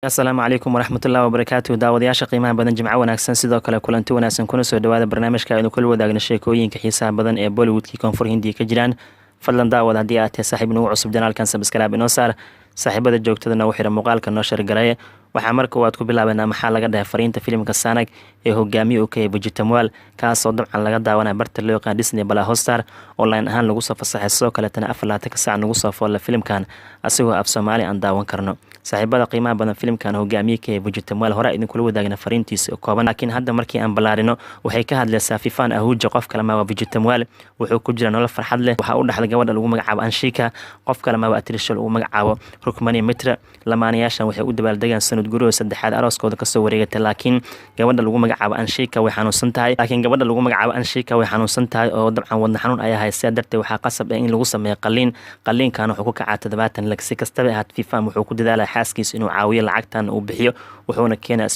asalaamu calaykum waraxmatullahi wabarakaatu daawadayaasha qiimaha badan jimco wanaagsan sidoo kale kulanti wanaagsan kuna soo dhawaada barnaamijka aynu kula wadaagna sheekooyinka xiisaha badan ee bollywoodkii koonfur hindiya ka jiraan fadlan daawad haddii aad tahay saaxiib nagu cusub janaalkan sabskalaab inoo saar saaxiibada joogtada nagu xira muuqaalka noo shargaraye waxaa marka waad ku bilaabanaa maxaa laga dhahay fariinta filimka Sanak ee hogaamiye uu ka yahay Vegetamwal kaasoo dabcan laga daawanaya barta loo yaqaan Disney Plus Hotstar online ahaan lagu soo fasaxay sidoo kale tan 24 saac nagu soo fool filimkan asigoo Afsomali aan daawan karno saaxiibada qiimaha badan filimkan hogaamiye ka yahay Vegetamwal hore idin kula wadaagna fariintiisa kooban laakiin hadda markii aan balaarino waxay ka hadlaysaa fifaan ahuuja qof kale ma Vegetamwal wuxuu ku jira nolol farxad leh waxa uu dhaxlay gabadha lagu magacaabo Anshika qof kale ma Atrish lagu magacaabo Rukmani Mitra lamaanayaashan waxay u dabaaldegaan sanad guryo saddexaad arooskooda ka soo wareegatay laakiin gabadha lagu magacaabo Anshika way xanuunsan tahay oo dabcan wadna xanuun ayaa haysa darteed waxaa qasab ah in lagu sameeyo qaliinkan wuxuu ku kacaa 70 lagsi kastaba ahaad fifaan wuxuu ku dadaalay xaaskiisa inuu caawiyo lacagtan uu bixiyo wuxuuna keenay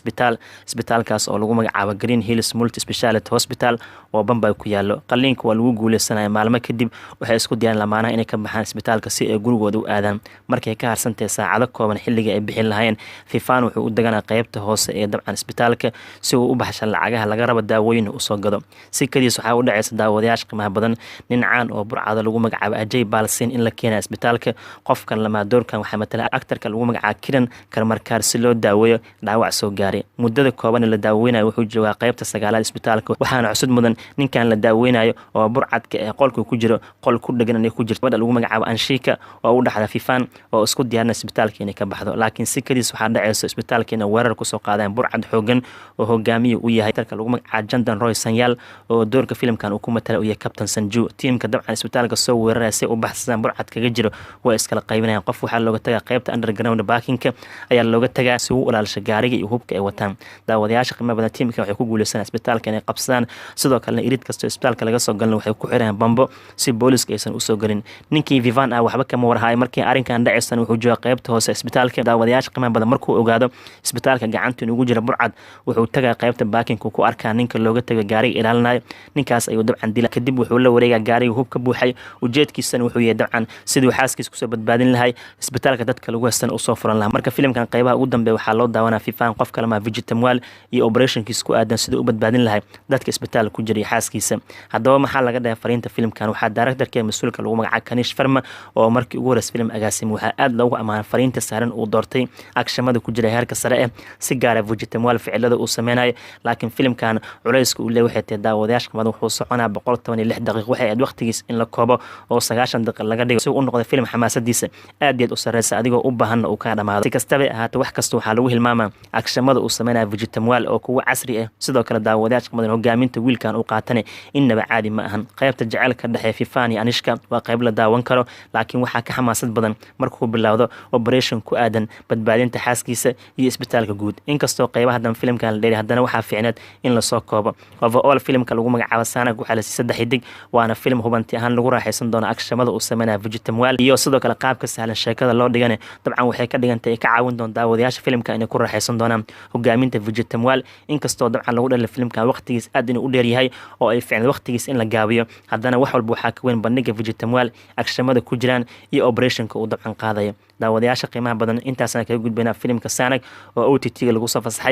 isbitaalkaas oo lagu magacaabo Green Hills Multi Speciality Hospital oo Bombay ku yaalo qaliinka waa lagu guuleysanay maalmo kadib waxay isku diyaan lamaanaha inay ka baxaan isbitaalka si ay gurigooda u aadaan markay ka harsantay saacado kooban xilliga ay bixin lahayn fifaan wuxuu u daganaa qaybta hoose ee dabcan isbitaalka si uu u baxshan lacagaha laga rabo daawooyin uu soo gado si kadiis waxaa u dhacaysa daawadayaasha qiimaha badan nin caan oo burcada lagu magacaabo Ajay Balsin in la keenay isbitaalka qofkan lama doorkan waxaa matala actorka lagu magacaabo Kiran Karmarkar si loo daaweeyo dhaawac soo gaaray muddada kooban la daaweynayo wuxuu joogaa qaybta sagaalaad isbitaalka waxaana cusub mudan ninkan la daaweynayo oo burcadka ee qolka ku jiro qol ku dhagan ku jirto wada lagu magacaabo Anshika oo u dhaxda fifaan oo isku diyaarna isbitaalka inay ka baxdo laakiin si kadiis waxaa dhacaysa isbitaalka in weerar ku soo qaadeen burcad xoogan oo hogaamiye u yahay tarka lagu magacaabo Jandan Roy Sanyal oo doorka filimkan uu ku matala u yahay Captain Sanju teamka dabcan isbitaalka soo weeraray si u baxsan burcad kaga jiro way iskala qaybinayaan qof waxaa looga tagaa qaybta underground parkingka ayaa looga tagaa si uu ilaalsho gaariga iyo hubka ay wataan daawadayaasha qiimaha badan teamka waxay ku guuleysanayaan isbitaalka inay qabsadaan sidoo kale irid kasta isbitaalka laga soo galno waxay ku xireen bambo si booliska aysan u soo galin ninkii Vivan ah waxba kama warhaay markii arrinkan dhacaysan wuxuu joogaa qaybta hoose isbitaalka daawadayaasha qiimaha badan markuu ogaado isbitaalka gacanta ugu jira burcad wuxuu tagaa qaybta parkingka ku arkaa ninka looga tago gaariga ilaalinayo ninkaas ayuu dabcan dila kadib wuxuu la wareegaa gaariga hubka buuxay ujeedkiisana wuxuu yahay dabcan sidii xaaskiisa ku soo badbaadin lahay isbitaalka dadka lagu haystan u soo furan lahaa marka filimkan qaybaha ugu dambeeya waxaa loo daawanaa fifaan qof kale ma Vegetamwal iyo operationkiisa ku aadan sidii u badbaadin lahay dadka isbitaalka ku jira xaaskiisa haddaba maxaa laga dhahay fariinta filimkan waxaa directorka mas'uulka lagu magacaabo Kanish Sharma oo markii ugu horeysay filim agaasim waxaa aad loogu amaanay fariinta saaran uu doortay akshamada ku jira heerka sare si gaar ah Vegetamwal ficilada uu sameeyay laakiin filimkan culayska uu leeyahay waxay daawadayaasha qamada wuxuu soconaa 116 daqiiqo waxay aad waqtigiis in la koobo oo 90 daqiiqo laga dhigo si uu noqdo filim xamaasadiisa aad iyo u sareysa adigoo u baahan oo ka dhamaado si kastaba ahaato wax kasta waxaa lagu hilmaamaa akshamada uu sameeyay Vegetamwal oo kuwa casri ah sidoo kale daawadayaasha qamada hogaaminta wiilkan uu qaatanay innaba caadi ma ahan qaybta jaceylka dhexe fifaan iyo Anishka waa qayb la daawan karo laakiin waxaa ka xamaasad badan markuu bilowdo operation ku aadan badbaadinta xaaskiisa iyo isbitaalka guud inkastoo qaybaha dan filimkan la dheeray haddana waxaa fiicneed in la soo koobo overall filimka lagu magacaabo Sanak waxaa la siiyay 3 xidig waana filim hubanti ahaan lagu raaxaysan doono akshamada uu sameeyay Vegetamwal iyo sidoo kale qaabka sahlan sheekada loo dhigane dabcan waxay ka dhigantay ka caawin doon daawadayaasha filimka inay ku raaxaysan doonaan hogaaminta Vegetamwal inkastoo dabcan lagu dhalay filimkan waqtigiis aad inuu u dheer yahay oo ay fiicnay waqtigiis in la gaabiyo haddana wax walba waxaa ka weyn bandhiga Vegetamwal akshamada ku jiraan iyo operationka uu dabcan qaadayo daawadayaasha qiimaha badan intaasna kaga gudbinaa filimka Sanak oo OTT lagu soo fasaxay